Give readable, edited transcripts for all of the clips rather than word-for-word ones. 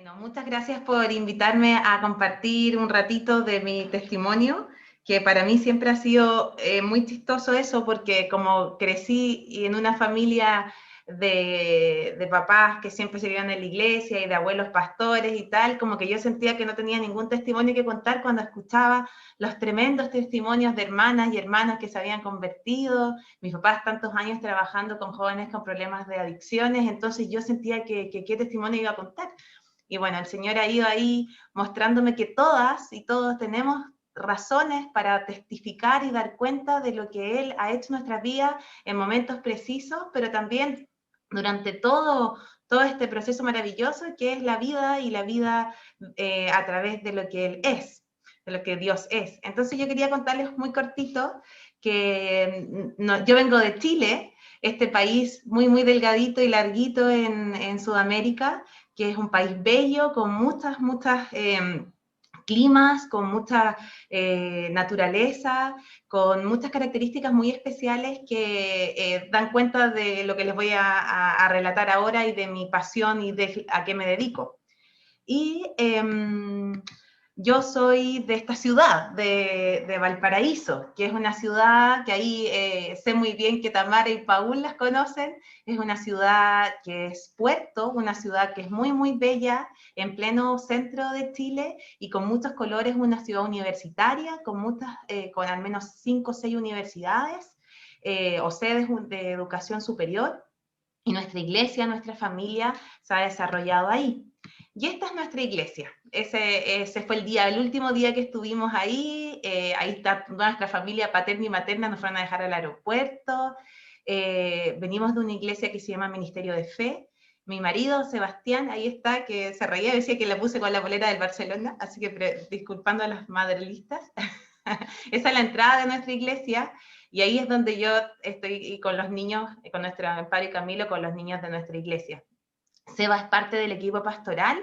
Bueno, muchas gracias por invitarme a compartir un ratito de mi testimonio, que para mí siempre ha sido muy chistoso eso, porque como crecí en una familia de papás que siempre se vivían en la iglesia y de abuelos pastores y tal, como que yo sentía que no tenía ningún testimonio que contar cuando escuchaba los tremendos testimonios de hermanas y hermanos que se habían convertido, mis papás tantos años trabajando con jóvenes con problemas de adicciones, entonces yo sentía que qué testimonio iba a contar. Y bueno, el Señor ha ido ahí mostrándome que todas y todos tenemos razones para testificar y dar cuenta de lo que Él ha hecho en nuestras vidas en momentos precisos, pero también durante todo este proceso maravilloso que es la vida y la vida a través de lo que Él es, de lo que Dios es. Entonces yo quería contarles muy cortito que no, yo vengo de Chile, este país muy delgadito y larguito en Sudamérica, que es un país bello, con muchas climas, con mucha naturaleza, con muchas características muy especiales que dan cuenta de lo que les voy a relatar ahora y de mi pasión y de a qué me dedico. Y yo soy de esta ciudad, de Valparaíso, que es una ciudad que ahí sé muy bien que Tamara y Paul las conocen. Es una ciudad que es puerto, una ciudad que es muy bella, en pleno centro de Chile y con muchos colores, una ciudad universitaria, con al menos 5 o 6 universidades o sedes de educación superior. Y nuestra iglesia, nuestra familia se ha desarrollado ahí. Y esta es nuestra iglesia. Ese fue el último día que estuvimos ahí. Ahí está nuestra familia paterna y materna, nos fueron a dejar al aeropuerto. Venimos de una iglesia que se llama Ministerio de Fe. Mi marido, Sebastián, ahí está, que se reía, decía que la puse con la bolera del Barcelona, así que disculpando a las madrelistas. Esa es la entrada de nuestra iglesia. Y ahí es donde yo estoy con los niños, con nuestro padre Camilo, con los niños de nuestra iglesia. Seba es parte del equipo pastoral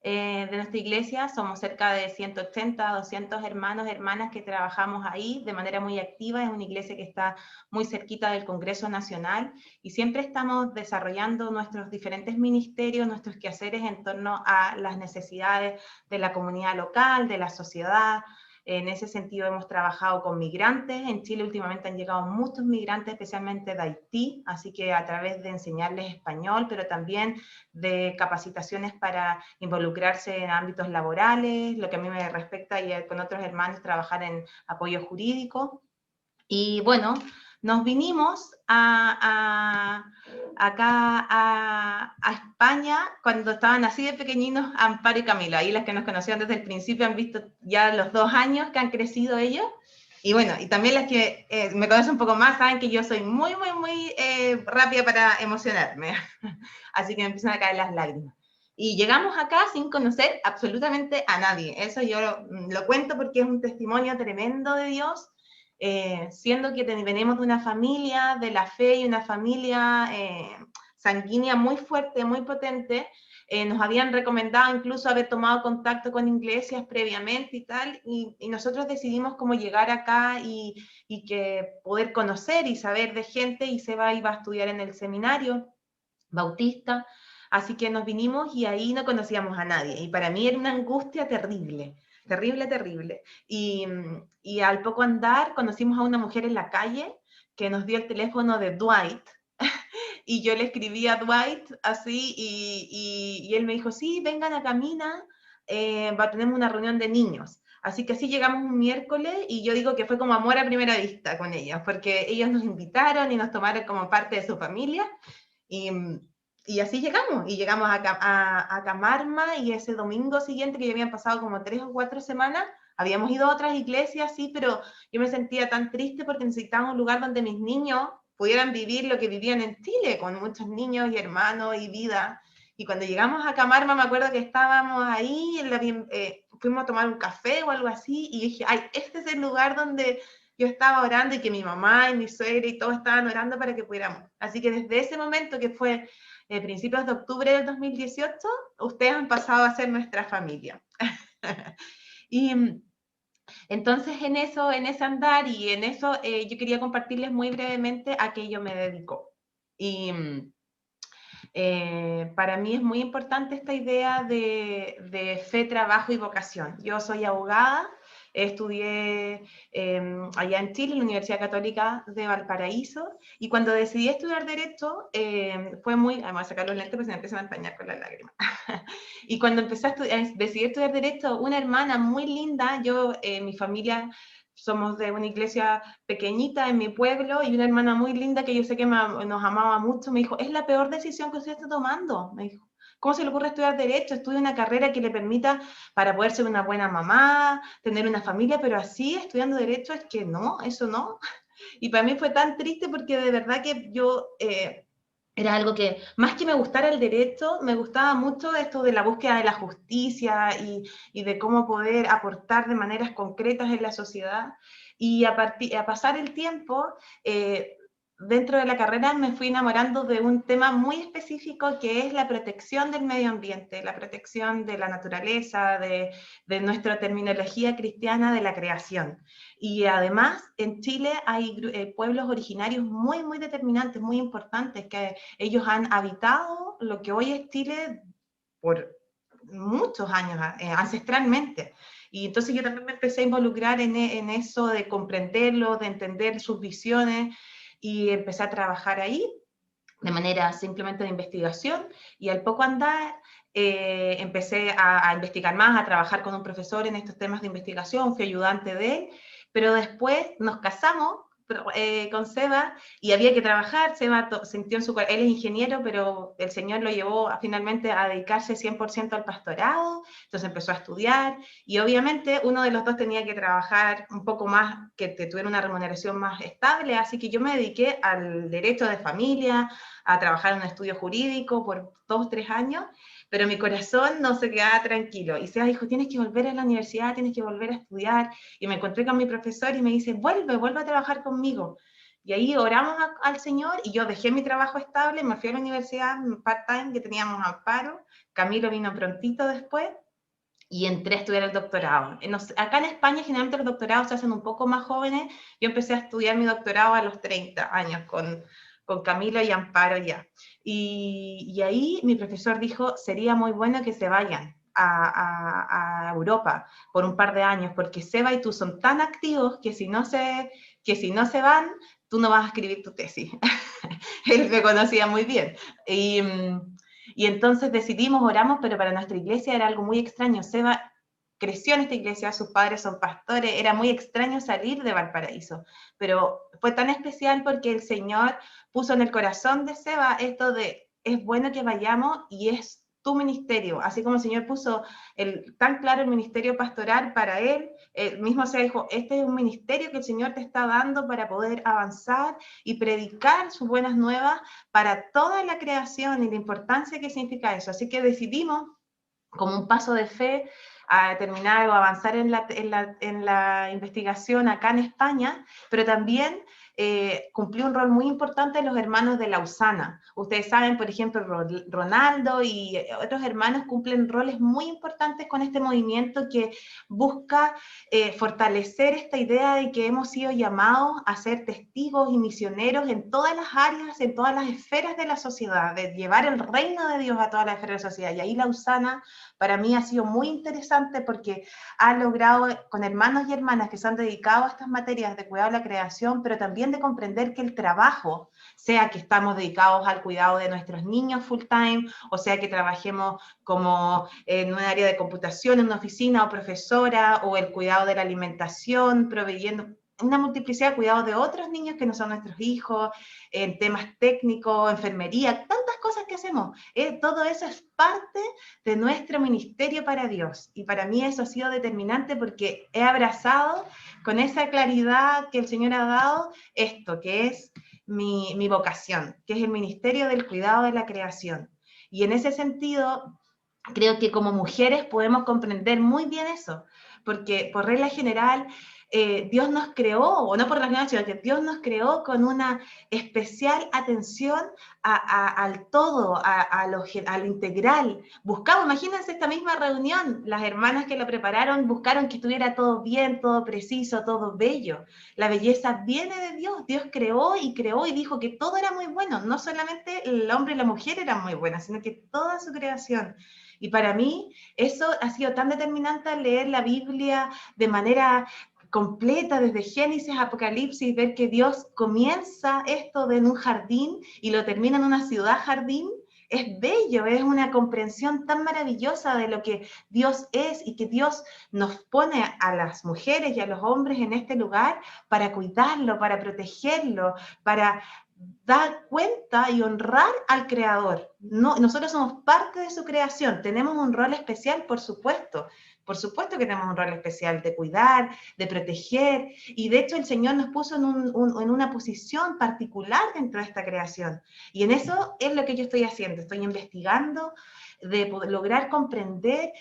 de nuestra iglesia, somos cerca de 180, 200 hermanos, hermanas que trabajamos ahí de manera muy activa, es una iglesia que está muy cerquita del Congreso Nacional y siempre estamos desarrollando nuestros diferentes ministerios, nuestros quehaceres en torno a las necesidades de la comunidad local, de la sociedad. En ese sentido hemos trabajado con migrantes. En Chile últimamente han llegado muchos migrantes, especialmente de Haití, así que a través de enseñarles español, pero también de capacitaciones para involucrarse en ámbitos laborales, lo que a mí me respecta y con otros hermanos trabajar en apoyo jurídico. Y bueno, nos vinimos acá a España cuando estaban así de pequeñinos Amparo y Camilo. Ahí las que nos conocían desde el principio han visto ya los 2 años que han crecido ellos. Y bueno, y también las que me conocen un poco más saben que yo soy muy rápida para emocionarme. Así que me empiezan a caer las lágrimas. Y llegamos acá sin conocer absolutamente a nadie. Eso yo lo cuento porque es un testimonio tremendo de Dios, siendo que venimos de una familia de la fe y una familia sanguínea muy fuerte, muy potente. Nos habían recomendado incluso haber tomado contacto con iglesias previamente y tal, y nosotros decidimos cómo llegar acá y que poder conocer y saber de gente, y Seba iba a estudiar en el seminario bautista, así que nos vinimos y ahí no conocíamos a nadie, y para mí era una angustia terrible, terrible, y al poco andar conocimos a una mujer en la calle que nos dio el teléfono de Dwight, y yo le escribí a Dwight así, y él me dijo, sí, vengan a Camina, tenemos una reunión de niños. Así que así llegamos un miércoles y yo digo que fue como amor a primera vista con ellos, porque ellos nos invitaron y nos tomaron como parte de su familia y, y así llegamos, y llegamos a Camarma, y ese domingo siguiente, que ya habían pasado como 3 o 4 semanas, habíamos ido a otras iglesias, sí, pero yo me sentía tan triste porque necesitaba un lugar donde mis niños pudieran vivir lo que vivían en Chile, con muchos niños y hermanos y vida. Y cuando llegamos a Camarma, me acuerdo que estábamos ahí, fuimos a tomar un café o algo así, y dije, ay, este es el lugar donde yo estaba orando y que mi mamá y mi suegra y todos estaban orando para que pudiéramos. Así que desde ese momento, que fue principios de octubre del 2018, ustedes han pasado a ser nuestra familia. Y entonces en ese andar y en eso, yo quería compartirles muy brevemente a qué yo me dedico. Y Para mí es muy importante esta idea de fe, trabajo y vocación. Yo soy abogada, estudié allá en Chile, en la Universidad Católica de Valparaíso, y cuando decidí estudiar Derecho, fue muy... Vamos a sacar los lentes porque se me empiezan a empañar con las lágrimas. Y cuando decidí estudiar Derecho, una hermana muy linda, mi familia... Somos de una iglesia pequeñita en mi pueblo y una hermana muy linda que yo sé que nos amaba mucho, me dijo, es la peor decisión que usted está tomando, me dijo. ¿Cómo se le ocurre estudiar Derecho? Estudia una carrera que le permita para poder ser una buena mamá, tener una familia, pero así estudiando Derecho es que no, eso no. Y para mí fue tan triste porque de verdad que yo... era algo que, más que me gustara el derecho, me gustaba mucho esto de la búsqueda de la justicia y de cómo poder aportar de maneras concretas en la sociedad. Y a pasar el tiempo, dentro de la carrera me fui enamorando de un tema muy específico que es la protección del medio ambiente, la protección de la naturaleza, de nuestra terminología cristiana de la creación. Y además, en Chile hay pueblos originarios muy, muy determinantes, muy importantes, que ellos han habitado lo que hoy es Chile por muchos años, ancestralmente. Y entonces yo también me empecé a involucrar en eso de comprenderlo, de entender sus visiones, y empecé a trabajar ahí de manera simplemente de investigación, y al poco andar empecé a investigar más, a trabajar con un profesor en estos temas de investigación, fui ayudante de él, pero después nos casamos con Seba y había que trabajar. Seba sintió en él es ingeniero, pero el Señor lo llevó finalmente a dedicarse 100% al pastorado, entonces empezó a estudiar y obviamente uno de los dos tenía que trabajar un poco más, que tuviera una remuneración más estable, así que yo me dediqué al derecho de familia, a trabajar en un estudio jurídico por 2 o 3 años, pero mi corazón no se quedaba tranquilo. Y Seba dijo, tienes que volver a la universidad, tienes que volver a estudiar. Y me encontré con mi profesor y me dice, vuelve a trabajar conmigo. Y ahí oramos al Señor y yo dejé mi trabajo estable, me fui a la universidad part-time que teníamos Amparo, Camilo vino prontito después, y entré a estudiar el doctorado. Acá en España generalmente los doctorados se hacen un poco más jóvenes. Yo empecé a estudiar mi doctorado a los 30 años con Camilo y Amparo ya. Y ahí mi profesor dijo, sería muy bueno que se vayan a Europa por un par de años, porque Seba y tú son tan activos que si no se van, tú no vas a escribir tu tesis. Él me conocía muy bien. Y entonces decidimos, oramos, pero para nuestra iglesia era algo muy extraño. Seba creció en esta iglesia, sus padres son pastores, era muy extraño salir de Valparaíso, pero fue tan especial porque el Señor puso en el corazón de Seba esto de, es bueno que vayamos y es tu ministerio, así como el Señor puso tan claro el ministerio pastoral para él, el mismo se dijo, este es un ministerio que el Señor te está dando para poder avanzar y predicar sus buenas nuevas para toda la creación y la importancia que significa eso. Así que decidimos, como un paso de fe, a terminar o avanzar en la investigación acá en España, pero también cumplió un rol muy importante en los hermanos de Lausana. Ustedes saben, por ejemplo, Ronaldo y otros hermanos cumplen roles muy importantes con este movimiento que busca fortalecer esta idea de que hemos sido llamados a ser testigos y misioneros en todas las áreas, en todas las esferas de la sociedad, de llevar el reino de Dios a todas las esferas de la sociedad. Y ahí Lausana para mí ha sido muy interesante porque ha logrado con hermanos y hermanas que se han dedicado a estas materias de cuidado de la creación, pero también de comprender que el trabajo, sea que estamos dedicados al cuidado de nuestros niños full time, o sea que trabajemos como en un área de computación, en una oficina o profesora, o el cuidado de la alimentación, proveyendo una multiplicidad de cuidados de otros niños que no son nuestros hijos, en temas técnicos, enfermería, tantas cosas que hacemos. Todo eso es parte de nuestro ministerio para Dios. Y para mí eso ha sido determinante porque he abrazado con esa claridad que el Señor ha dado esto, que es mi vocación, que es el ministerio del cuidado de la creación. Y en ese sentido, creo que como mujeres podemos comprender muy bien eso, porque por regla general, Dios nos creó, o no por rasguñar, sino que Dios nos creó con una especial atención al todo, a lo integral. Buscamos, imagínense esta misma reunión, las hermanas que la prepararon buscaron que estuviera todo bien, todo preciso, todo bello. La belleza viene de Dios. Dios creó y dijo que todo era muy bueno. No solamente el hombre y la mujer eran muy buenas, sino que toda su creación. Y para mí eso ha sido tan determinante al leer la Biblia de manera completa, desde Génesis a Apocalipsis, ver que Dios comienza esto en un jardín y lo termina en una ciudad jardín. Es bello, es una comprensión tan maravillosa de lo que Dios es y que Dios nos pone a las mujeres y a los hombres en este lugar para cuidarlo, para protegerlo, para dar cuenta y honrar al Creador. No, nosotros somos parte de su creación, tenemos un rol especial, por supuesto que tenemos un rol especial de cuidar, de proteger, y de hecho el Señor nos puso en una posición particular dentro de esta creación, y en eso es lo que yo estoy haciendo, estoy investigando, de lograr comprender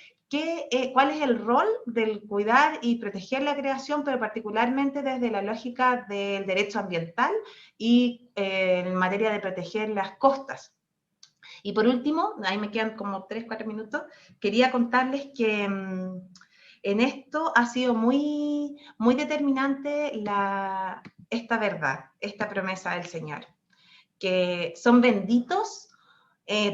cuál es el rol del cuidar y proteger la creación, pero particularmente desde la lógica del derecho ambiental y en materia de proteger las costas. Y por último, ahí me quedan como 3, 4 minutos, quería contarles que en esto ha sido muy, muy determinante esta verdad, esta promesa del Señor, que son benditos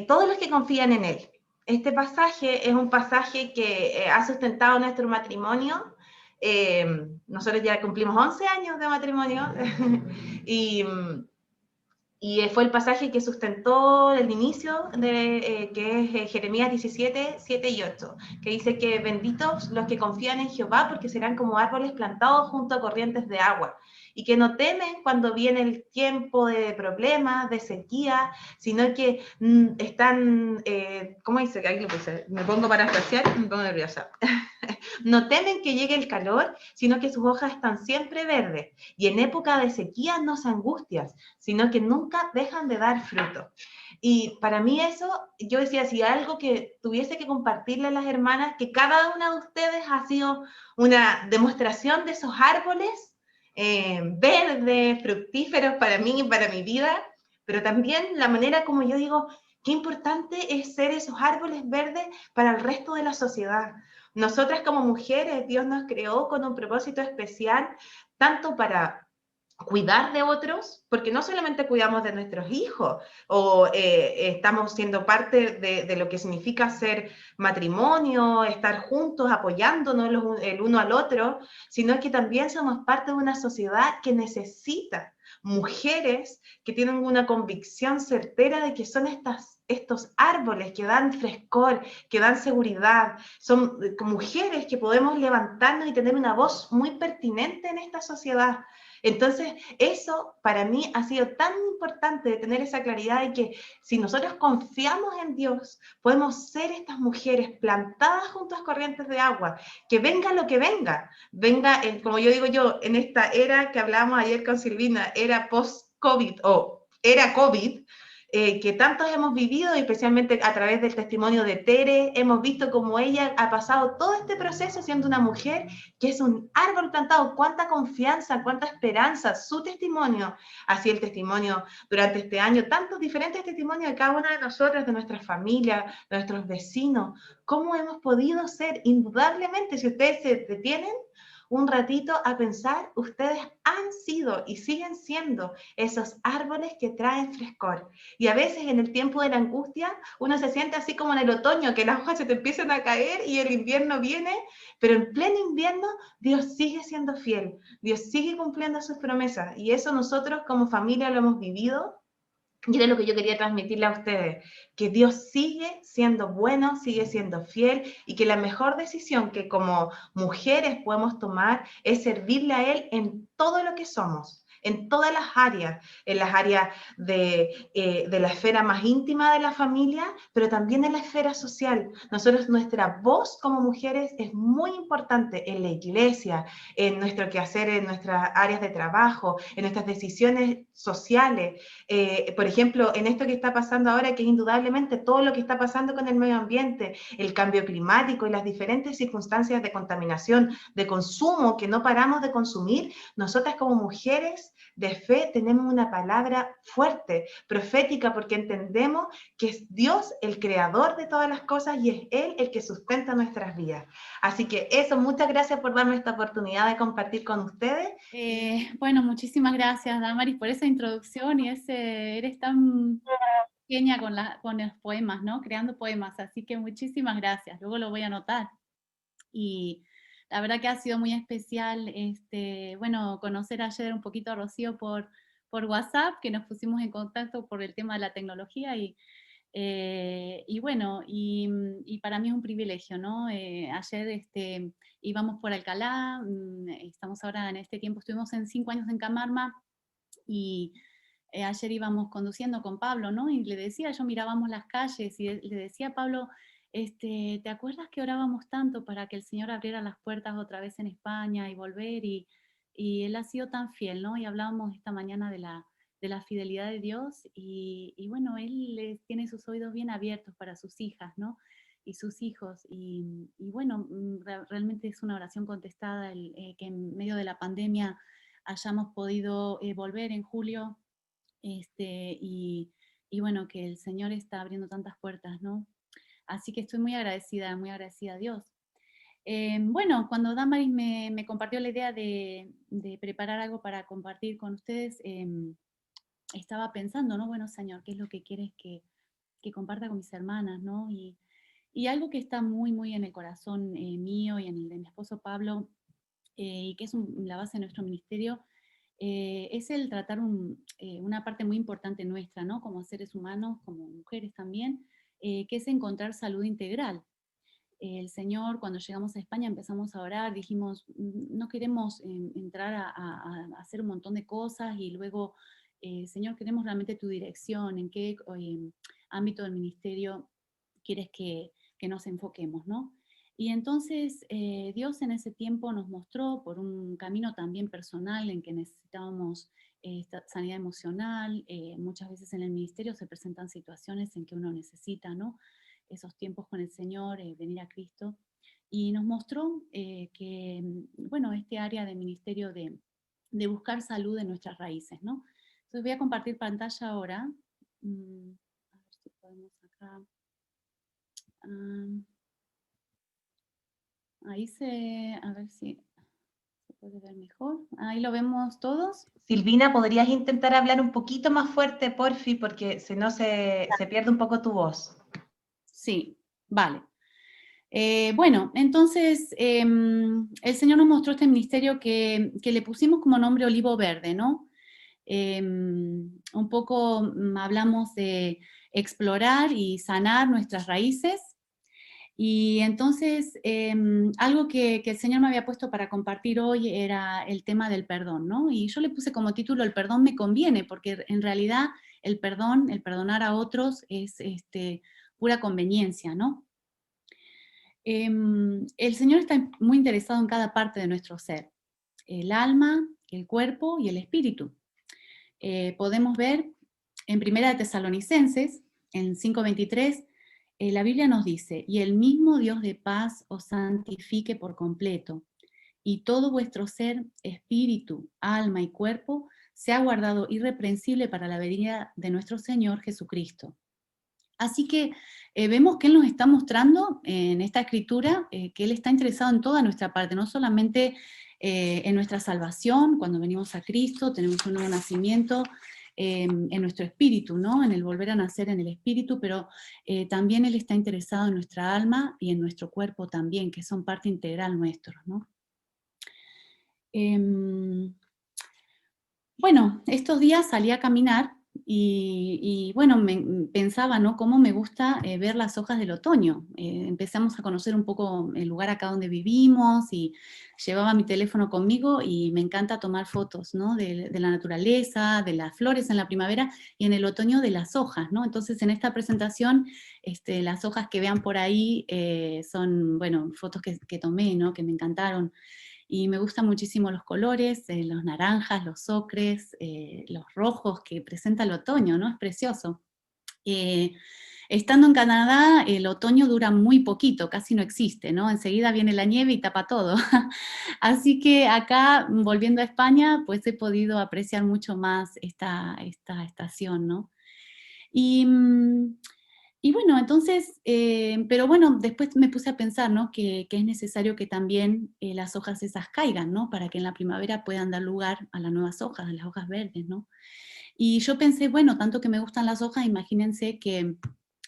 todos los que confían en Él. Este pasaje es un pasaje que ha sustentado nuestro matrimonio. Nosotros ya cumplimos 11 años de matrimonio y fue el pasaje que sustentó el inicio, que es Jeremías 17, 7 y 8, que dice que benditos los que confían en Jehová, porque serán como árboles plantados junto a corrientes de agua, y que no temen cuando viene el tiempo de problemas, de sequía, sino que están, ¿cómo dice? Aquí lo puse, me pongo para parafrasear, me pongo nerviosa. No temen que llegue el calor, sino que sus hojas están siempre verdes, y en época de sequía no se angustian, sino que nunca dejan de dar fruto. Y para mí eso, yo decía, si algo que tuviese que compartirle a las hermanas, que cada una de ustedes ha sido una demostración de esos árboles verdes, fructíferos para mí y para mi vida, pero también la manera como yo digo, qué importante es ser esos árboles verdes para el resto de la sociedad. Nosotras como mujeres, Dios nos creó con un propósito especial, tanto para cuidar de otros, porque no solamente cuidamos de nuestros hijos, o estamos siendo parte de lo que significa ser matrimonio, estar juntos, apoyándonos el uno al otro, sino que también somos parte de una sociedad que necesita mujeres que tienen una convicción certera de que son estos árboles que dan frescor, que dan seguridad, son mujeres que podemos levantarnos y tener una voz muy pertinente en esta sociedad. Entonces, eso para mí ha sido tan importante de tener esa claridad de que si nosotros confiamos en Dios, podemos ser estas mujeres plantadas junto a corrientes de agua, que venga lo que venga, como yo digo yo, en esta era que hablábamos ayer con Silvina, era post-COVID o era COVID, que tantos hemos vivido, especialmente a través del testimonio de Tere, hemos visto cómo ella ha pasado todo este proceso siendo una mujer que es un árbol plantado, cuánta confianza, cuánta esperanza, su testimonio, así el testimonio durante este año, tantos diferentes testimonios de cada una de nosotras, de nuestra familia, de nuestros vecinos, cómo hemos podido ser, indudablemente, si ustedes se detienen un ratito a pensar, ustedes han sido y siguen siendo esos árboles que traen frescor. Y a veces en el tiempo de la angustia, uno se siente así como en el otoño, que las hojas se te empiezan a caer y el invierno viene, pero en pleno invierno Dios sigue siendo fiel, Dios sigue cumpliendo sus promesas, y eso nosotros como familia lo hemos vivido. Y es lo que yo quería transmitirle a ustedes, que Dios sigue siendo bueno, sigue siendo fiel, y que la mejor decisión que como mujeres podemos tomar es servirle a Él en todo lo que somos, en todas en las áreas de la esfera más íntima de la familia, pero también en la esfera social. Nosotros, nuestra voz como mujeres es muy importante en la iglesia, en nuestro quehacer, en nuestras áreas de trabajo, en nuestras decisiones sociales. Por ejemplo, en esto que está pasando ahora, que es indudablemente todo lo que está pasando con el medio ambiente, el cambio climático y las diferentes circunstancias de contaminación, de consumo que no paramos de consumir, nosotras como mujeres de fe tenemos una palabra fuerte, profética, porque entendemos que es Dios el creador de todas las cosas y es Él el que sustenta nuestras vidas. Así que eso, muchas gracias por darme esta oportunidad de compartir con ustedes. Bueno, muchísimas gracias, Damaris, por esa introducción y eres tan pequeña con los poemas, ¿no? Creando poemas, así que muchísimas gracias, luego lo voy a anotar. Y la verdad que ha sido muy especial, bueno, conocer ayer un poquito a Rocío por WhatsApp, que nos pusimos en contacto por el tema de la tecnología y bueno, y para mí es un privilegio, ¿no? Ayer íbamos por Alcalá, estamos ahora en este tiempo, estuvimos en 5 años en Camarma, y ayer íbamos conduciendo con Pablo, ¿no? Y le decía, yo mirábamos las calles y le decía a Pablo, ¿te acuerdas que orábamos tanto para que el Señor abriera las puertas otra vez en España y volver? Y Él ha sido tan fiel, ¿no? Y hablábamos esta mañana de la fidelidad de Dios y bueno, Él tiene sus oídos bien abiertos para sus hijas, ¿no? Y sus hijos. Y bueno, realmente es una oración contestada que en medio de la pandemia hayamos podido volver en julio y bueno, que el Señor está abriendo tantas puertas, ¿no? Así que estoy muy agradecida a Dios. Bueno, cuando Damaris me compartió la idea de preparar algo para compartir con ustedes, estaba pensando, ¿no? Bueno, Señor, ¿qué es lo que quieres que comparta con mis hermanas, ¿no? Y algo que está muy, muy en el corazón mío y en el de mi esposo Pablo, y que es la base de nuestro ministerio, es el tratar una parte muy importante nuestra, ¿no? Como seres humanos, como mujeres también, que es encontrar salud integral. El Señor, cuando llegamos a España, empezamos a orar, dijimos, no queremos entrar a hacer un montón de cosas y luego, Señor, queremos realmente tu dirección, en qué ámbito del ministerio quieres que nos enfoquemos, ¿no? Y entonces Dios en ese tiempo nos mostró por un camino también personal en que necesitábamos sanidad emocional. Muchas veces en el ministerio se presentan situaciones en que uno necesita, ¿no? Esos tiempos con el Señor, venir a Cristo. Y nos mostró que, bueno, este área de ministerio de buscar salud en nuestras raíces, ¿no? Entonces voy a compartir pantalla ahora. A ver si podemos acá. Ahí a ver si se puede ver mejor. Ahí lo vemos todos. Silvina, ¿podrías intentar hablar un poquito más fuerte, porfi? Porque si no se pierde un poco tu voz. Sí, vale. Bueno, entonces el Señor nos mostró este ministerio que le pusimos como nombre Olivo Verde, ¿no? Un poco hablamos de explorar y sanar nuestras raíces. Y entonces, algo que el Señor me había puesto para compartir hoy era el tema del perdón, ¿no? Y yo le puse como título, el perdón me conviene, porque en realidad el perdón, el perdonar a otros es pura conveniencia, ¿no? El Señor está muy interesado en cada parte de nuestro ser, el alma, el cuerpo y el espíritu. Podemos ver en Primera de Tesalonicenses, en 5:23, la Biblia nos dice, y el mismo Dios de paz os santifique por completo, y todo vuestro ser, espíritu, alma y cuerpo, sea guardado irreprensible para la venida de nuestro Señor Jesucristo. Así que vemos que Él nos está mostrando en esta escritura que Él está interesado en toda nuestra parte, no solamente en nuestra salvación, cuando venimos a Cristo, tenemos un nuevo nacimiento, en nuestro espíritu, ¿no? En el volver a nacer en el espíritu, pero también Él está interesado en nuestra alma y en nuestro cuerpo también, que son parte integral nuestros, ¿no? Bueno, estos días salí a caminar Y bueno, pensaba, ¿no? Cómo me gusta ver las hojas del otoño. Empezamos a conocer un poco el lugar acá donde vivimos y llevaba mi teléfono conmigo y me encanta tomar fotos, ¿no? De la naturaleza, de las flores en la primavera y en el otoño de las hojas, ¿no? Entonces en esta presentación, las hojas que vean por ahí son, bueno, fotos que tomé, ¿no? Que me encantaron. Y me gustan muchísimo los colores, los naranjas, los ocres, los rojos que presenta el otoño, ¿no? Es precioso. Eh, Estando en Canadá, el otoño dura muy poquito, casi no existe, ¿no? Enseguida viene la nieve y tapa todo. Así que acá, volviendo a España, pues he podido apreciar mucho más esta estación, ¿no? Y, y bueno, entonces, pero bueno, después me puse a pensar, ¿no? Que es necesario que también las hojas esas caigan, ¿no? Para que en la primavera puedan dar lugar a las nuevas hojas, a las hojas verdes, ¿no? Y yo pensé, bueno, tanto que me gustan las hojas, imagínense que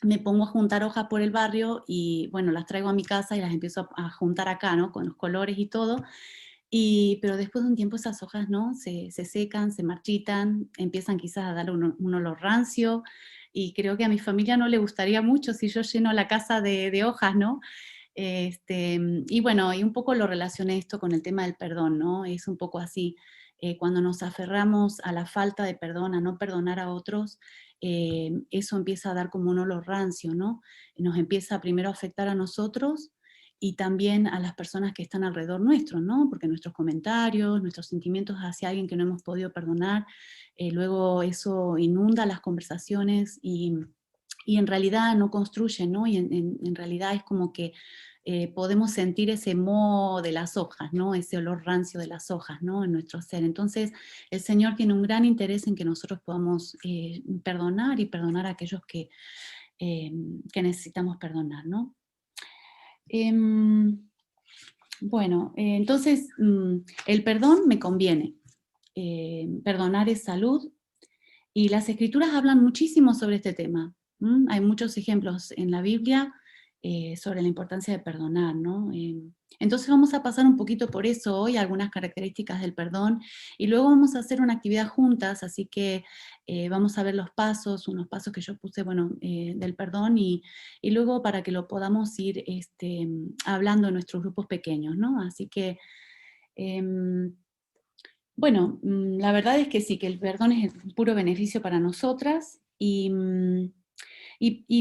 me pongo a juntar hojas por el barrio y, bueno, las traigo a mi casa y las empiezo a juntar acá, ¿no? Con los colores y todo. Pero después de un tiempo esas hojas, ¿no? Se secan, se marchitan, empiezan quizás a dar un olor rancio, y creo que a mi familia no le gustaría mucho si yo lleno la casa de hojas, ¿no? Y bueno, y un poco lo relacioné esto con el tema del perdón, ¿no? Es un poco así, cuando nos aferramos a la falta de perdón, a no perdonar a otros, eso empieza a dar como un olor rancio, ¿no? Nos empieza primero a afectar a nosotros y también a las personas que están alrededor nuestro, ¿no? Porque nuestros comentarios, nuestros sentimientos hacia alguien que no hemos podido perdonar, luego eso inunda las conversaciones y en realidad no construye, ¿no? Y en realidad es como que podemos sentir ese moho de las hojas, ¿no? Ese olor rancio de las hojas, ¿no? En nuestro ser. Entonces, el Señor tiene un gran interés en que nosotros podamos perdonar y perdonar a aquellos que necesitamos perdonar, ¿no? Em, bueno, entonces el perdón me conviene. Perdonar es salud, y las escrituras hablan muchísimo sobre este tema. Hay muchos ejemplos en la Biblia sobre la importancia de perdonar, ¿no? Entonces vamos a pasar un poquito por eso hoy, algunas características del perdón, y luego vamos a hacer una actividad juntas, así que vamos a ver los pasos, unos pasos que yo puse, bueno, del perdón, y luego para que lo podamos ir hablando en nuestros grupos pequeños, ¿no? Así que... em, bueno, la verdad es que sí, que el perdón es un puro beneficio para nosotras y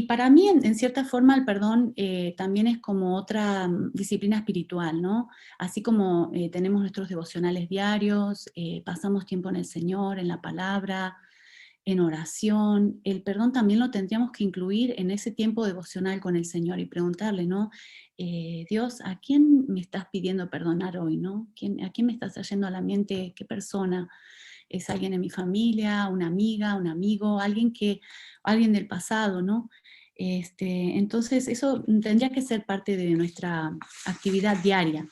para mí, en cierta forma, el perdón también es como otra disciplina espiritual, ¿no? Así como tenemos nuestros devocionales diarios, pasamos tiempo en el Señor, en la palabra, en oración, el perdón también lo tendríamos que incluir en ese tiempo devocional con el Señor y preguntarle, ¿no? Dios, ¿a quién me estás pidiendo perdonar hoy, no? ¿A quién me estás trayendo a la mente? ¿Qué persona? ¿Es alguien en mi familia, una amiga, un amigo, alguien del pasado, ¿no? Entonces eso tendría que ser parte de nuestra actividad diaria.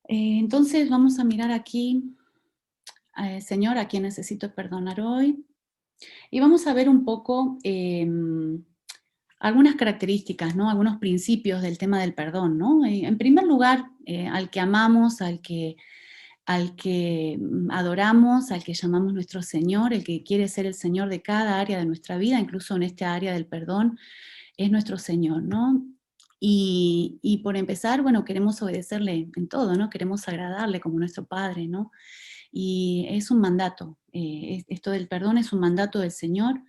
Entonces vamos a mirar aquí, Señor, a quién necesito perdonar hoy. Y vamos a ver un poco algunas características, ¿no? Algunos principios del tema del perdón, ¿no? En primer lugar, al que amamos, al que adoramos, al que llamamos nuestro Señor, el que quiere ser el Señor de cada área de nuestra vida, incluso en esta área del perdón, es nuestro Señor, ¿no? Y por empezar, bueno, queremos obedecerle en todo, ¿no? Queremos agradarle como nuestro Padre, ¿no? Y es un mandato, esto del perdón es un mandato del Señor,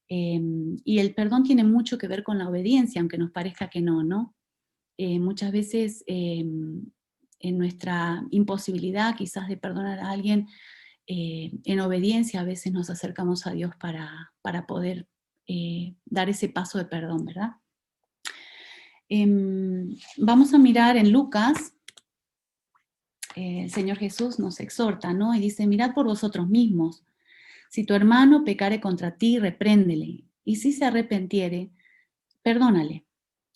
y el perdón tiene mucho que ver con la obediencia, aunque nos parezca que no, ¿no? Muchas veces en nuestra imposibilidad quizás de perdonar a alguien, en obediencia a veces nos acercamos a Dios para poder dar ese paso de perdón, ¿verdad? Vamos a mirar en Lucas, el Señor Jesús nos exhorta, ¿no? Y dice, mirad por vosotros mismos. Si tu hermano pecare contra ti, repréndele. Y si se arrepentiere, perdónale.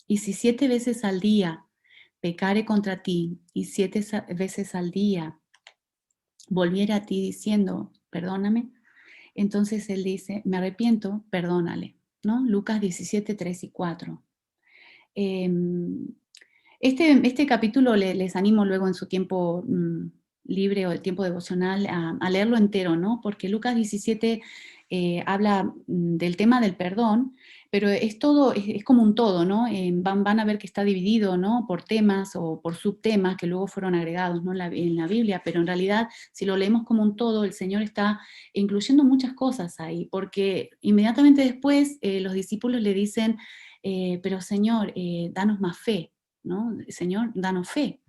Y si 7 veces al día pecare contra ti, y 7 veces al día volviere a ti diciendo, perdóname, entonces él dice, me arrepiento, perdónale, ¿no? Lucas 17, 3 y 4. Este capítulo les animo luego en su tiempo, libre o el tiempo devocional a leerlo entero, ¿no? Porque Lucas 17 habla del tema del perdón, pero es todo, es como un todo, ¿no? Van a ver que está dividido, ¿no? Por temas o por subtemas que luego fueron agregados, ¿no? En la Biblia, pero en realidad, si lo leemos como un todo, el Señor está incluyendo muchas cosas ahí, porque inmediatamente después los discípulos le dicen, pero Señor, danos más fe, ¿no? Señor, danos fe.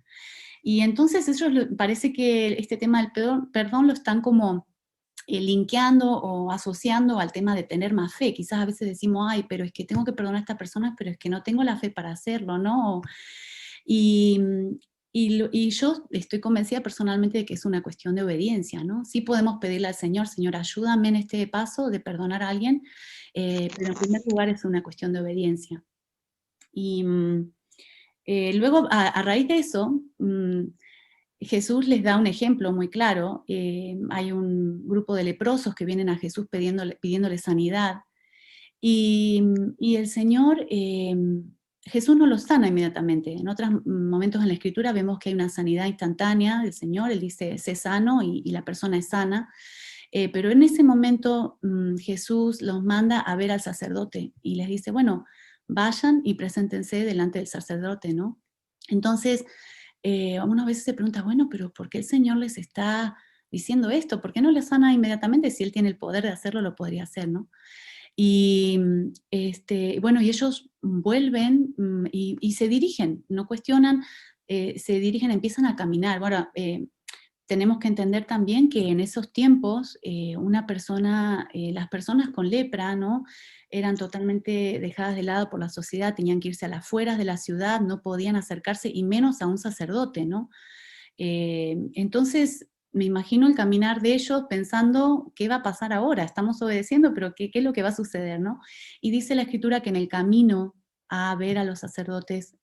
Y entonces ellos parece que este tema del perdón lo están como linkeando o asociando al tema de tener más fe. Quizás a veces decimos, ay, pero es que tengo que perdonar a esta persona, pero es que no tengo la fe para hacerlo, ¿no? Y, y yo estoy convencida personalmente de que es una cuestión de obediencia, ¿no? Sí podemos pedirle al Señor, Señor, ayúdame en este paso de perdonar a alguien, pero en primer lugar es una cuestión de obediencia. Y luego, a raíz de eso, Jesús les da un ejemplo muy claro. Hay un grupo de leprosos que vienen a Jesús pidiéndole sanidad. Y el Señor, Jesús no los sana inmediatamente. En otros momentos en la Escritura vemos que hay una sanidad instantánea del Señor. Él dice, sé sano, y la persona es sana. Pero en ese momento Jesús los manda a ver al sacerdote y les dice, bueno, vayan y preséntense delante del sacerdote, ¿no? Entonces, uno a veces se pregunta, bueno, pero ¿por qué el Señor les está diciendo esto? ¿Por qué no les sana inmediatamente? Si Él tiene el poder de hacerlo, lo podría hacer, ¿no? Y bueno, y ellos vuelven y se dirigen, no cuestionan, se dirigen, empiezan a caminar. Bueno, tenemos que entender también que en esos tiempos una persona, las personas con lepra, ¿no? Eran totalmente dejadas de lado por la sociedad, tenían que irse a las afueras de la ciudad, no podían acercarse, y menos a un sacerdote, ¿no? Entonces, me imagino el caminar de ellos pensando, ¿qué va a pasar ahora? Estamos obedeciendo, pero ¿qué es lo que va a suceder, no? Y dice la Escritura que en el camino a ver a los sacerdotes,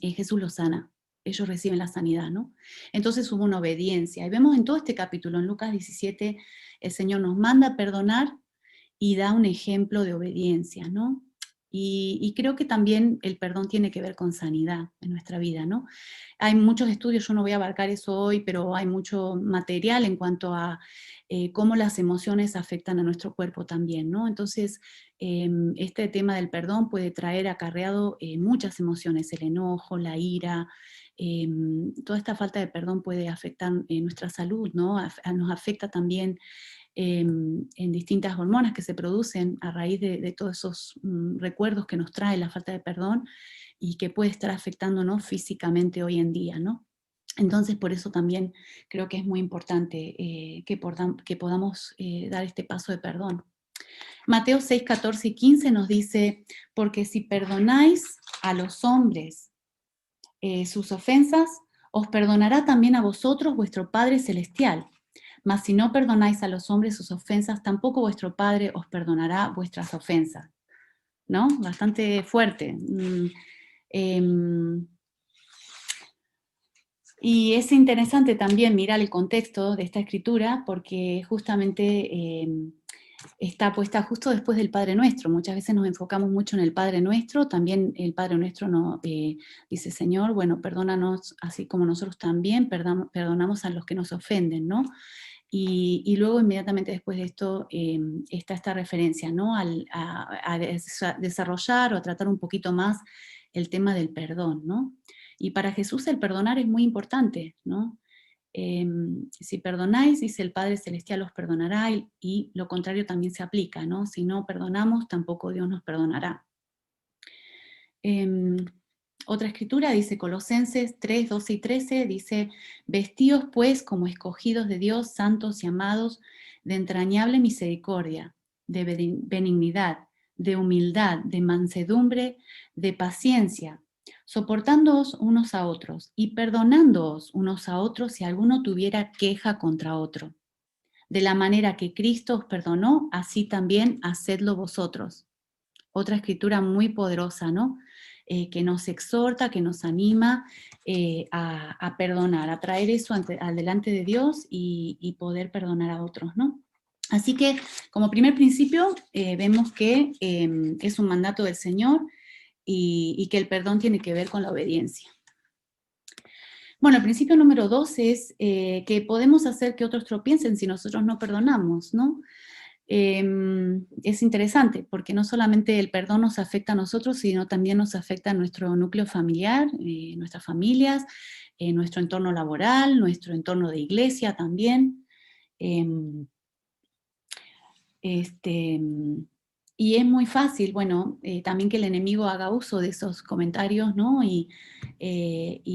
Jesús los sana. Ellos reciben la sanidad, ¿no? Entonces hubo una obediencia. Y vemos en todo este capítulo, en Lucas 17, el Señor nos manda a perdonar y da un ejemplo de obediencia, ¿no? Y creo que también el perdón tiene que ver con sanidad en nuestra vida, ¿no? Hay muchos estudios, yo no voy a abarcar eso hoy, pero hay mucho material en cuanto a cómo las emociones afectan a nuestro cuerpo también, ¿no? Entonces, este tema del perdón puede traer acarreado muchas emociones, el enojo, la ira, toda esta falta de perdón puede afectar nuestra salud, ¿no? Nos afecta también en distintas hormonas que se producen a raíz de todos esos recuerdos que nos trae la falta de perdón y que puede estar afectándonos físicamente hoy en día, ¿no? Entonces, por eso también creo que es muy importante que podamos dar este paso de perdón. Mateo 6, 14 y 15 nos dice, porque si perdonáis a los hombres sus ofensas, os perdonará también a vosotros vuestro Padre Celestial. Mas si no perdonáis a los hombres sus ofensas, tampoco vuestro Padre os perdonará vuestras ofensas. ¿No? Bastante fuerte. Y es interesante también mirar el contexto de esta escritura porque justamente está puesta justo después del Padre Nuestro. Muchas veces nos enfocamos mucho en el Padre Nuestro, también el Padre Nuestro nos dice, Señor, bueno, perdónanos así como nosotros también perdonamos a los que nos ofenden, ¿no? Y luego inmediatamente después de esto está esta referencia, ¿no? A desarrollar o a tratar un poquito más el tema del perdón, ¿no? Y para Jesús el perdonar es muy importante, ¿no? Si perdonáis, dice el Padre Celestial, os perdonará, y lo contrario también se aplica, ¿no? Si no perdonamos, tampoco Dios nos perdonará. Otra escritura dice, Colosenses 3, 12 y 13, dice, vestíos pues como escogidos de Dios, santos y amados, de entrañable misericordia, de benignidad, de humildad, de mansedumbre, de paciencia, soportándoos unos a otros y perdonándoos unos a otros si alguno tuviera queja contra otro. De la manera que Cristo os perdonó, así también hacedlo vosotros. Otra escritura muy poderosa, ¿no? Que nos exhorta, que nos anima a perdonar, a traer eso al delante de Dios y poder perdonar a otros, ¿no? Así que, como primer principio, vemos que es un mandato del Señor y que el perdón tiene que ver con la obediencia. Bueno, el principio número 2 es que podemos hacer que otros tropiecen si nosotros no perdonamos, ¿no? Es interesante, porque no solamente el perdón nos afecta a nosotros, sino también nos afecta a nuestro núcleo familiar, nuestras familias, nuestro entorno laboral, nuestro entorno de iglesia también. Em, este, y es muy fácil, bueno, también que el enemigo haga uso de esos comentarios, ¿no? Y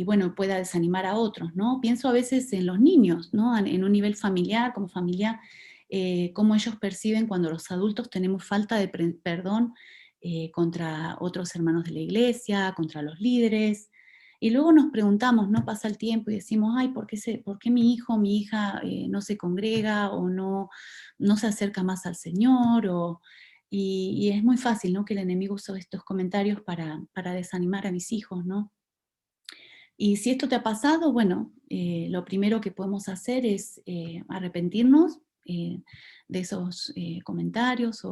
bueno, pueda desanimar a otros, ¿no? Pienso a veces en los niños, ¿no? En un nivel familiar, como familia, cómo ellos perciben cuando los adultos tenemos falta de perdón contra otros hermanos de la iglesia, contra los líderes. Y luego nos preguntamos, ¿no? Pasa el tiempo y decimos, ay, ¿por qué mi hijo o mi hija no se congrega o no se acerca más al Señor? Y es muy fácil, ¿no? Que el enemigo use estos comentarios para desanimar a mis hijos, ¿no? Y si esto te ha pasado, bueno, lo primero que podemos hacer es arrepentirnos de esos comentarios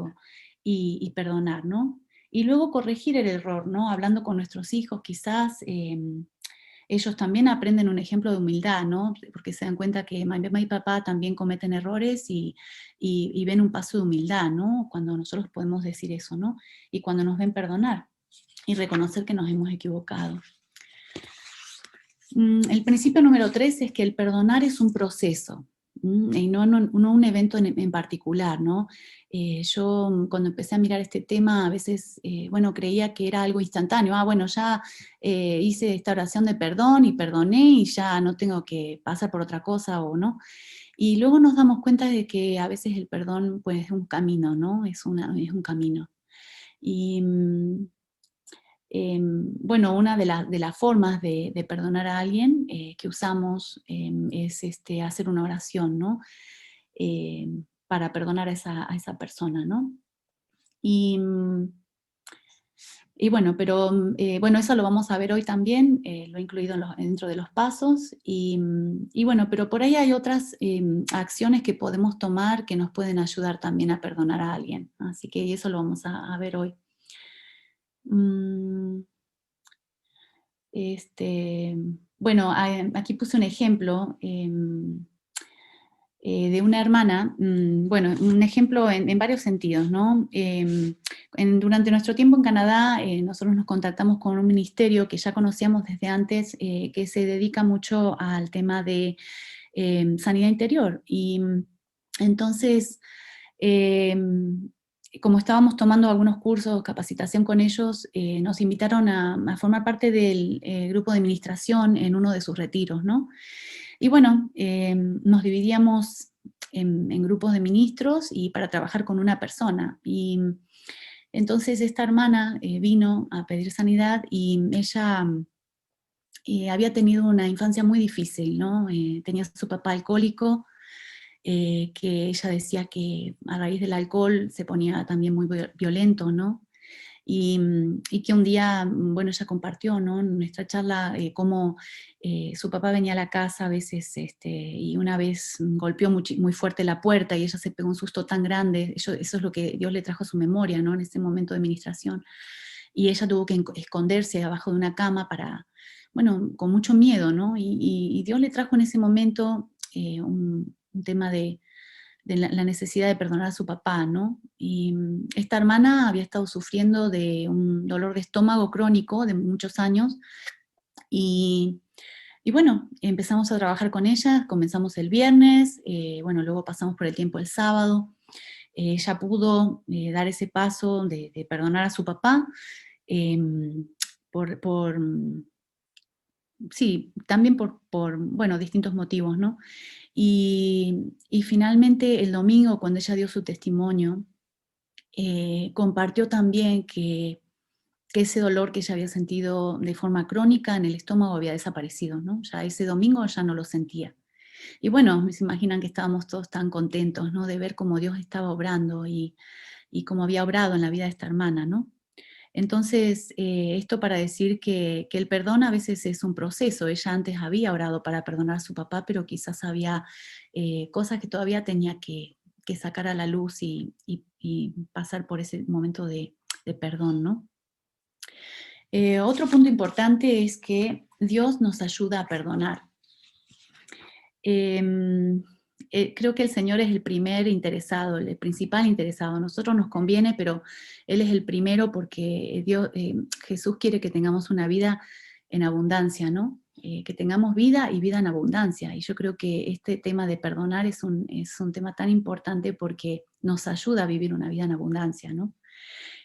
y perdonar, ¿no? Y luego corregir el error, ¿no? Hablando con nuestros hijos, quizás ellos también aprenden un ejemplo de humildad, ¿no? Porque se dan cuenta que mamá y papá también cometen errores y ven un paso de humildad, ¿no? Cuando nosotros podemos decir eso, ¿no? Y cuando nos ven perdonar y reconocer que nos hemos equivocado. El principio número 3 es que el perdonar es un proceso y no un evento en particular, ¿no? Yo cuando empecé a mirar este tema a veces, bueno, creía que era algo instantáneo. Bueno, ya hice esta oración de perdón y perdoné y ya no tengo que pasar por otra cosa o no. Y luego nos damos cuenta de que a veces el perdón pues es un camino, ¿no? Es un camino. Y bueno, una de las formas de perdonar a alguien que usamos es hacer una oración, ¿no? Para perdonar a esa persona, ¿no? Y, y bueno, pero bueno, eso lo vamos a ver hoy también, lo he incluido dentro de los pasos. Y bueno, pero por ahí hay otras acciones que podemos tomar que nos pueden ayudar también a perdonar a alguien. Así que eso lo vamos a ver hoy. Mm, bueno, aquí puse un ejemplo de una hermana, bueno, un ejemplo en varios sentidos, ¿no? Durante nuestro tiempo en Canadá, nosotros nos contactamos con un ministerio que ya conocíamos desde antes, que se dedica mucho al tema de sanidad interior. Y entonces, como estábamos tomando algunos cursos, capacitación con ellos, nos invitaron a formar parte del grupo de administración en uno de sus retiros, ¿no? Y bueno, nos dividíamos en grupos de ministros y para trabajar con una persona. Y entonces esta hermana vino a pedir sanidad y ella había tenido una infancia muy difícil, ¿no? Tenía a su papá alcohólico, que ella decía que a raíz del alcohol se ponía también muy violento, ¿no? Y que un día, bueno, ella compartió, ¿no? En nuestra charla, cómo su papá venía a la casa a veces, y una vez golpeó muy fuerte la puerta y ella se pegó un susto tan grande, eso es lo que Dios le trajo a su memoria, ¿no? En ese momento de ministración. Y ella tuvo que esconderse abajo de una cama para, bueno, con mucho miedo, ¿no? Y Dios le trajo en ese momento un tema de la necesidad de perdonar a su papá, ¿no? Y esta hermana había estado sufriendo de un dolor de estómago crónico de muchos años y, y bueno, empezamos a trabajar con ella, comenzamos el viernes, bueno, luego pasamos por el tiempo el sábado, ella pudo dar ese paso de perdonar a su papá por sí, también bueno, distintos motivos, ¿no? Y finalmente el domingo, cuando ella dio su testimonio, compartió también que ese dolor que ella había sentido de forma crónica en el estómago había desaparecido, ¿no? Ya ese domingo ya no lo sentía. Y bueno, se imaginan que estábamos todos tan contentos, ¿no? De ver cómo Dios estaba obrando y cómo había obrado en la vida de esta hermana, ¿no? Entonces, esto para decir que el perdón a veces es un proceso. Ella antes había orado para perdonar a su papá, pero quizás había cosas que todavía tenía que sacar a la luz y pasar por ese momento de perdón, ¿no? Otro punto importante es que Dios nos ayuda a perdonar. Creo que el Señor es el primer interesado, el principal interesado. A nosotros nos conviene, pero Él es el primero porque Jesús quiere que tengamos una vida en abundancia, ¿no? Que tengamos vida y vida en abundancia. Y yo creo que este tema de perdonar es un tema tan importante porque nos ayuda a vivir una vida en abundancia, ¿no?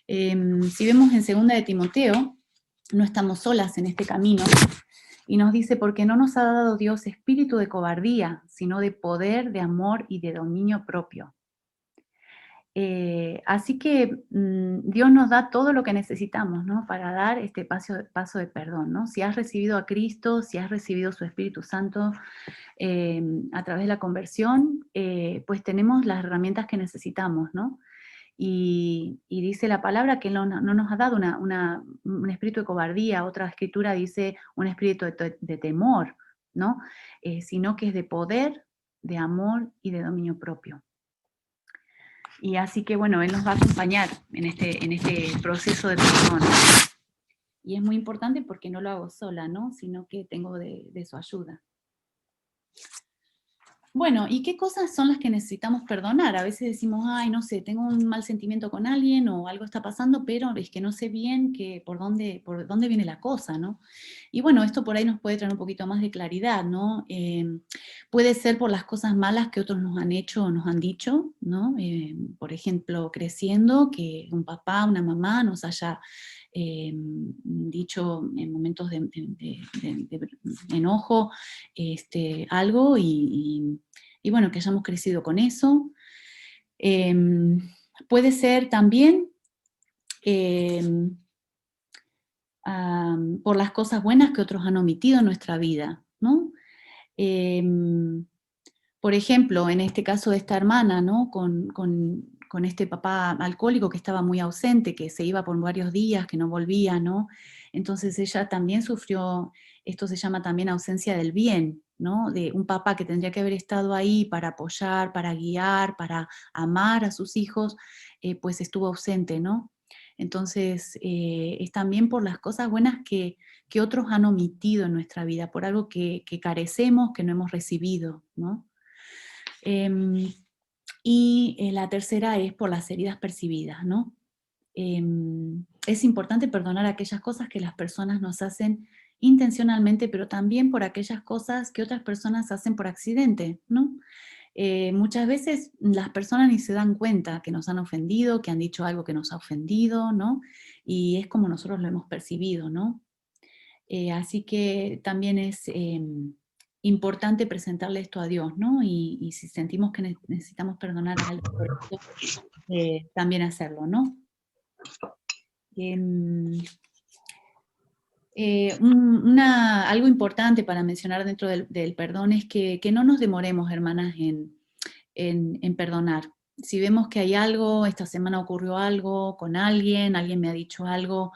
Si vemos en 2 de Timoteo, no estamos solas en este camino, y nos dice, porque no nos ha dado Dios espíritu de cobardía, sino de poder, de amor y de dominio propio. Así que Dios nos da todo lo que necesitamos, ¿no? Para dar este paso de perdón, ¿no? Si has recibido a Cristo, si has recibido su Espíritu Santo a través de la conversión, pues tenemos las herramientas que necesitamos, ¿no? Y dice la palabra que no nos ha dado un espíritu de cobardía, otra escritura dice un espíritu de temor, ¿no? Sino que es de poder, de amor y de dominio propio. Y así que bueno, Él nos va a acompañar en este proceso de perdón. Y es muy importante porque no lo hago sola, ¿no? Sino que tengo de su ayuda. Bueno, ¿y qué cosas son las que necesitamos perdonar? A veces decimos, ay, no sé, tengo un mal sentimiento con alguien o algo está pasando, pero es que no sé bien por dónde viene la cosa, ¿no? Y bueno, esto por ahí nos puede traer un poquito más de claridad, ¿no? Puede ser por las cosas malas que otros nos han hecho o nos han dicho, ¿no? Por ejemplo, creciendo, que un papá, una mamá nos haya dicho en momentos de enojo algo y bueno, que hayamos crecido con eso. Puede ser también por las cosas buenas que otros han omitido en nuestra vida, ¿no? Por ejemplo, en este caso de esta hermana, ¿no? Con este papá alcohólico que estaba muy ausente, que se iba por varios días, que no volvía, ¿no? Entonces ella también sufrió, esto se llama también ausencia del bien, ¿no? De un papá que tendría que haber estado ahí para apoyar, para guiar, para amar a sus hijos, pues estuvo ausente, ¿no? Entonces es también por las cosas buenas que otros han omitido en nuestra vida, por algo que carecemos, que no hemos recibido, ¿no? Y la tercera es por las heridas percibidas, ¿no? Es importante perdonar aquellas cosas que las personas nos hacen intencionalmente, pero también por aquellas cosas que otras personas hacen por accidente, ¿no? Muchas veces las personas ni se dan cuenta que nos han ofendido, que han dicho algo que nos ha ofendido, ¿no? Y es como nosotros lo hemos percibido, ¿no? Así que también es importante presentarle esto a Dios, ¿no? Y si sentimos que necesitamos perdonar a alguien por esto, también hacerlo, ¿no? Algo importante para mencionar dentro del perdón es que no nos demoremos, hermanas, en perdonar. Si vemos que hay algo, esta semana ocurrió algo con alguien me ha dicho algo,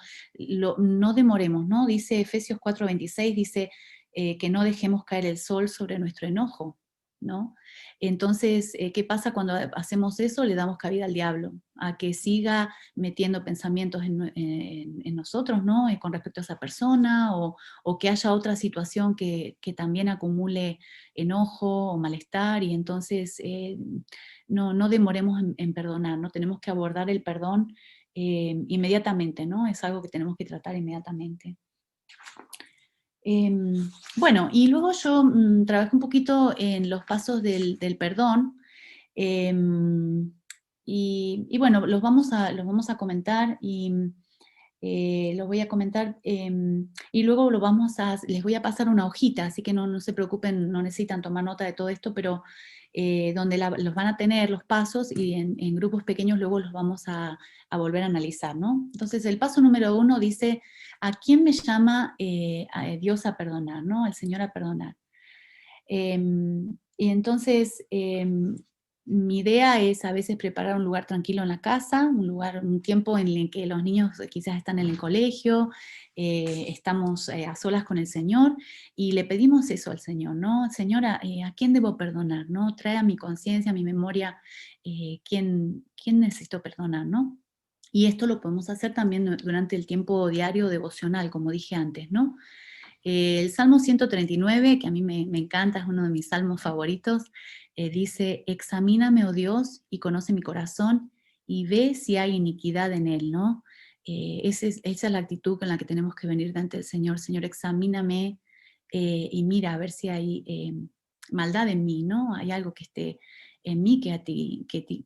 no demoremos, ¿no? Dice Efesios 4:26, dice que no dejemos caer el sol sobre nuestro enojo, ¿no? Entonces, ¿qué pasa cuando hacemos eso? Le damos cabida al diablo, a que siga metiendo pensamientos en nosotros, ¿no? Con respecto a esa persona, o que haya otra situación que también acumule enojo o malestar, y entonces no demoremos en perdonar, ¿no? Tenemos que abordar el perdón inmediatamente, ¿no? Es algo que tenemos que tratar inmediatamente. Bueno, y luego yo trabajé un poquito en los pasos del perdón, y bueno, los vamos a comentar, y los voy a comentar, y luego les voy a pasar una hojita, así que no se preocupen, no necesitan tomar nota de todo esto, pero donde los van a tener los pasos, y en grupos pequeños luego los vamos a volver a analizar, ¿no? Entonces el paso número 1 dice, ¿a quién me llama a Dios a perdonar, ¿no? Al Señor a perdonar. Y entonces, mi idea es a veces preparar un lugar tranquilo en la casa, un tiempo en el que los niños quizás están en el colegio, estamos a solas con el Señor, y le pedimos eso al Señor, ¿no? Señor, ¿a quién debo perdonar, no? Trae a mi conciencia, a mi memoria, quién necesito perdonar, ¿no? Y esto lo podemos hacer también durante el tiempo diario devocional, como dije antes, ¿no? El Salmo 139, que a mí me encanta, es uno de mis salmos favoritos, dice, examíname, oh Dios, y conoce mi corazón, y ve si hay iniquidad en él, ¿no? Esa es la actitud con la que tenemos que venir delante del Señor. Señor, examíname y mira a ver si hay maldad en mí, ¿no? Hay algo que esté en mí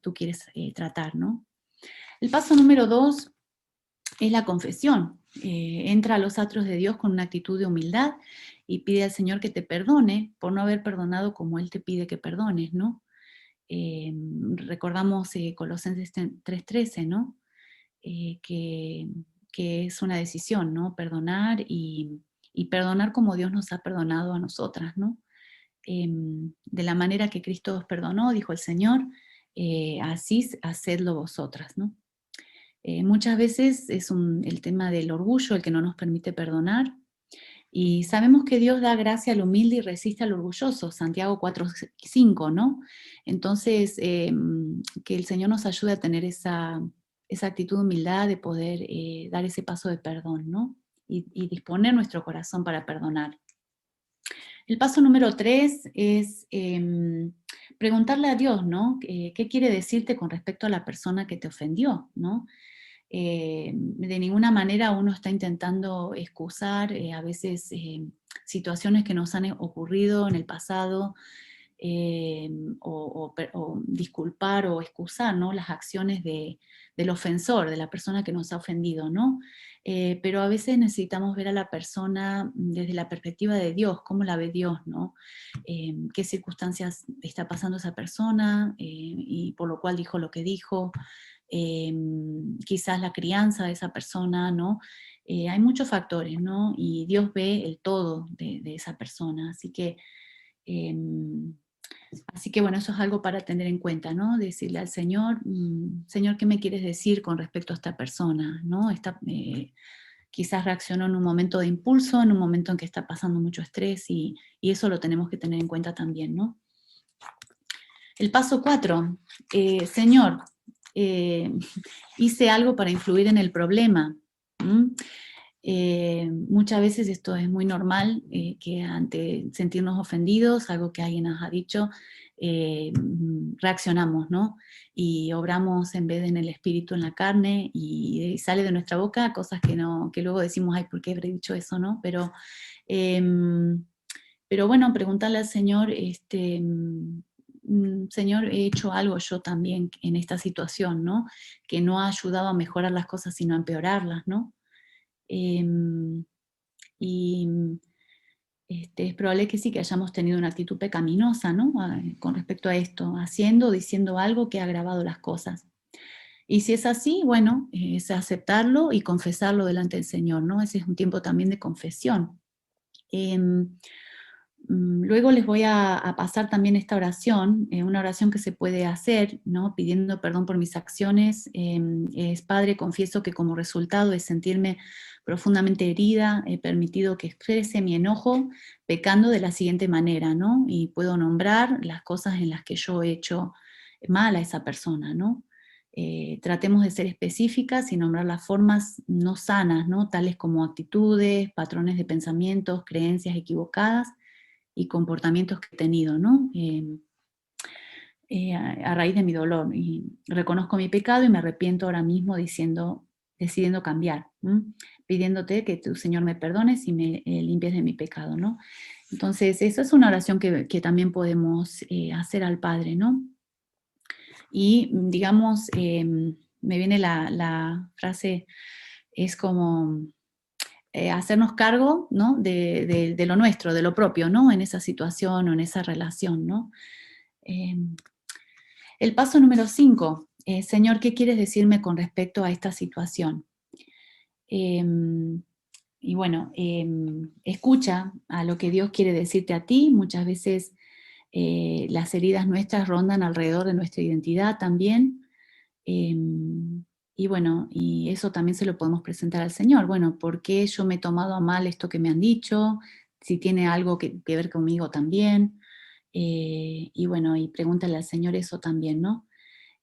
tú quieres tratar, ¿no? El paso número 2 es la confesión. Entra a los atrios de Dios con una actitud de humildad y pide al Señor que te perdone por no haber perdonado como Él te pide que perdones, ¿no? Recordamos Colosenses 3:13, ¿no? Que, que es una decisión, ¿no? Perdonar y perdonar como Dios nos ha perdonado a nosotras, ¿no? De la manera que Cristo os perdonó, dijo el Señor, así hacedlo vosotras, ¿no? Muchas veces es el tema del orgullo el que no nos permite perdonar, y sabemos que Dios da gracia al humilde y resiste al orgulloso, Santiago 4:5, ¿no? Entonces, que el Señor nos ayude a tener esa actitud de humildad, de poder dar ese paso de perdón, ¿no? Y disponer nuestro corazón para perdonar. El paso número 3 es preguntarle a Dios, ¿no? ¿Qué quiere decirte con respecto a la persona que te ofendió, ¿no? De ninguna manera uno está intentando excusar a veces situaciones que nos han ocurrido en el pasado, o disculpar o excusar, ¿no? Las acciones del ofensor, de la persona que nos ha ofendido, ¿no? Pero a veces necesitamos ver a la persona desde la perspectiva de Dios, cómo la ve Dios, ¿no? Qué circunstancias está pasando esa persona y por lo cual dijo lo que dijo, quizás la crianza de esa persona, ¿no? Hay muchos factores, ¿no? Y Dios ve el todo de esa persona, así que bueno, eso es algo para tener en cuenta, ¿no? Decirle al Señor, Señor, ¿qué me quieres decir con respecto a esta persona? ¿No? Quizás reaccionó en un momento de impulso, en un momento en que está pasando mucho estrés y eso lo tenemos que tener en cuenta también, ¿no? El paso 4, Señor, hice algo para influir en el problema. Muchas veces esto es muy normal, que ante sentirnos ofendidos, algo que alguien nos ha dicho, reaccionamos, ¿no? Y obramos en vez de en el espíritu, en la carne, y sale de nuestra boca cosas que luego decimos, ay, ¿por qué habré dicho eso, no? Pero bueno, preguntarle al Señor, Señor, he hecho algo yo también en esta situación, ¿no? Que no ha ayudado a mejorar las cosas, sino a empeorarlas, ¿no? Y es probable que sí, que hayamos tenido una actitud pecaminosa, ¿no? Con respecto a esto, haciendo o diciendo algo que ha agravado las cosas. Y si es así, bueno, es aceptarlo y confesarlo delante del Señor, ¿no? Ese es un tiempo también de confesión. Luego les voy a pasar también esta oración, una oración que se puede hacer, ¿no? Pidiendo perdón por mis acciones. Es, Padre, confieso que como resultado de sentirme profundamente herida, he permitido que exprese mi enojo pecando de la siguiente manera, ¿no? Y puedo nombrar las cosas en las que yo he hecho mal a esa persona, ¿no? Tratemos de ser específicas y nombrar las formas no sanas, ¿no? Tales como actitudes, patrones de pensamientos, creencias equivocadas y comportamientos que he tenido, ¿no? A raíz de mi dolor. Y reconozco mi pecado y me arrepiento ahora mismo decidiendo cambiar, pidiéndote que tu Señor me perdones y me limpies de mi pecado, ¿no? Entonces, eso es una oración que también podemos hacer al Padre, ¿no? Y digamos, me viene la frase, es como hacernos cargo, ¿no? de lo nuestro, de lo propio, ¿no? En esa situación o en esa relación, ¿no? El paso número 5, Señor, ¿qué quieres decirme con respecto a esta situación? Y bueno, escucha a lo que Dios quiere decirte a ti. Muchas veces las heridas nuestras rondan alrededor de nuestra identidad también. Y bueno, y eso también se lo podemos presentar al Señor. Bueno, ¿por qué yo me he tomado a mal esto que me han dicho? Si tiene algo que ver conmigo también. Y bueno, y pregúntale al Señor eso también, ¿no?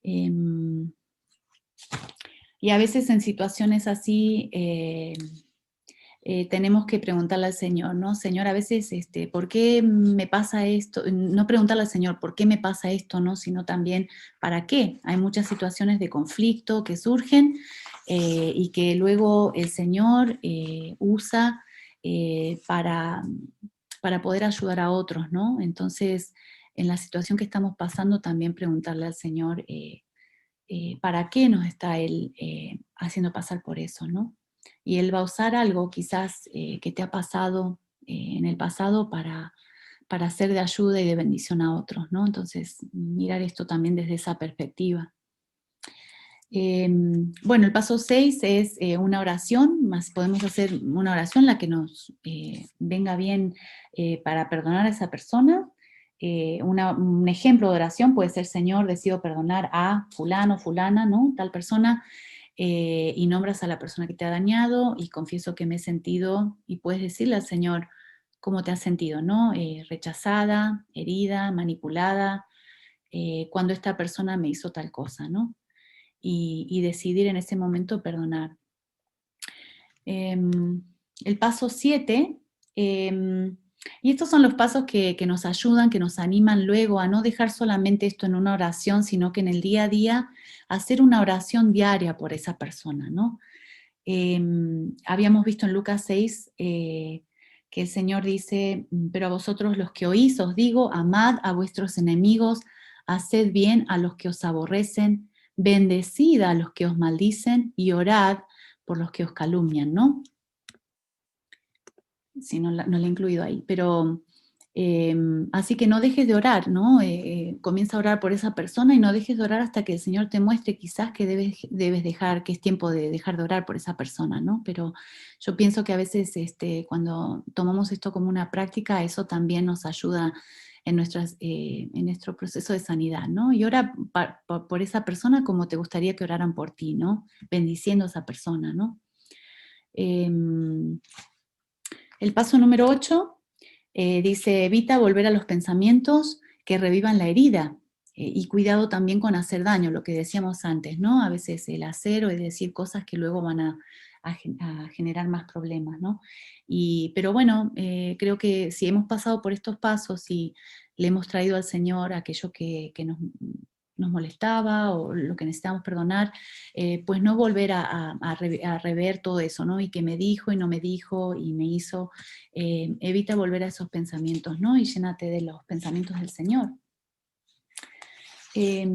Em, y a veces en situaciones así, tenemos que preguntarle al Señor, ¿no? Señor, a veces, ¿por qué me pasa esto? No preguntarle al Señor, ¿por qué me pasa esto? ¿No? Sino también, ¿para qué? Hay muchas situaciones de conflicto que surgen y que luego el Señor usa para poder ayudar a otros, ¿no? Entonces, en la situación que estamos pasando, también preguntarle al Señor para qué nos está Él haciendo pasar por eso, ¿no? Y Él va a usar algo quizás que te ha pasado en el pasado para ser de ayuda y de bendición a otros, ¿no? Entonces, mirar esto también desde esa perspectiva. Bueno, el paso 6 es una oración, más podemos hacer una oración la que nos venga bien para perdonar a esa persona. Un ejemplo de oración puede ser: Señor, decido perdonar a fulano, fulana, ¿no? Tal persona, y nombras a la persona que te ha dañado y confieso que me he sentido, y puedes decirle al Señor cómo te has sentido, ¿no? Rechazada, herida, manipulada, cuando esta persona me hizo tal cosa, ¿no? Y decidir en ese momento perdonar. El paso 7, y estos son los pasos que nos ayudan, que nos animan luego a no dejar solamente esto en una oración, sino que en el día a día hacer una oración diaria por esa persona, ¿no? Habíamos visto en Lucas 6 que el Señor dice: pero a vosotros los que oís os digo, amad a vuestros enemigos, haced bien a los que os aborrecen, bendecid a los que os maldicen y orad por los que os calumnian, ¿no? Sí, no la he incluido ahí, pero así que no dejes de orar, ¿no? Comienza a orar por esa persona y no dejes de orar hasta que el Señor te muestre quizás que debes dejar, que es tiempo de dejar de orar por esa persona, ¿no? Pero yo pienso que a veces cuando tomamos esto como una práctica, eso también nos ayuda en nuestro proceso de sanidad, ¿no? Y ora por esa persona como te gustaría que oraran por ti, ¿no? Bendiciendo a esa persona, ¿no? El paso número 8 dice: evita volver a los pensamientos que revivan la herida y cuidado también con hacer daño, lo que decíamos antes, ¿no? A veces el hacer o el decir cosas que luego van a generar más problemas, ¿no? Pero bueno, creo que si hemos pasado por estos pasos y le hemos traído al Señor aquello que nos molestaba o lo que necesitamos perdonar, pues no volver a rever todo eso, ¿no? Y que me dijo y no me dijo y me hizo. Evita volver a esos pensamientos, ¿no? Y llénate de los pensamientos del Señor. Y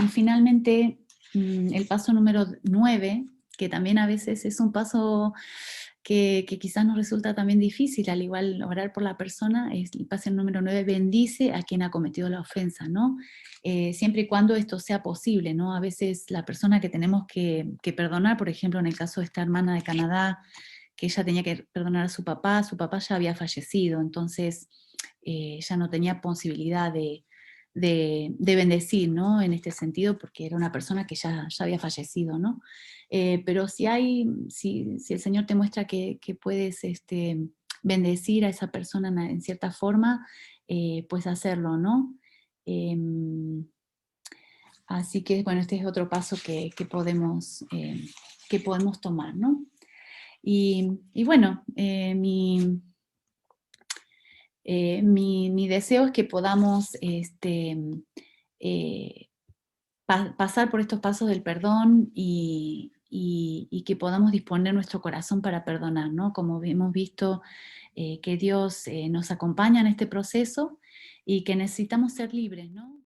finalmente, el paso número 9, que también a veces es un paso que quizás nos resulta también difícil, al igual orar por la persona, es el paso número 9: bendice a quien ha cometido la ofensa, ¿no? Siempre y cuando esto sea posible, ¿no? A veces la persona que tenemos que perdonar, por ejemplo, en el caso de esta hermana de Canadá, que ella tenía que perdonar a su papá ya había fallecido, entonces ya no tenía posibilidad de bendecir, ¿no? En este sentido, porque era una persona que ya había fallecido, ¿no? Pero si el Señor te muestra que puedes bendecir a esa persona en cierta forma, pues hacerlo, ¿no? Así que, bueno, este es otro paso que podemos tomar, ¿no? Y bueno, mi deseo es que podamos eh, pasar por estos pasos del perdón y que podamos disponer nuestro corazón para perdonar, ¿no? Como hemos visto, que Dios nos acompaña en este proceso y que necesitamos ser libres, ¿no?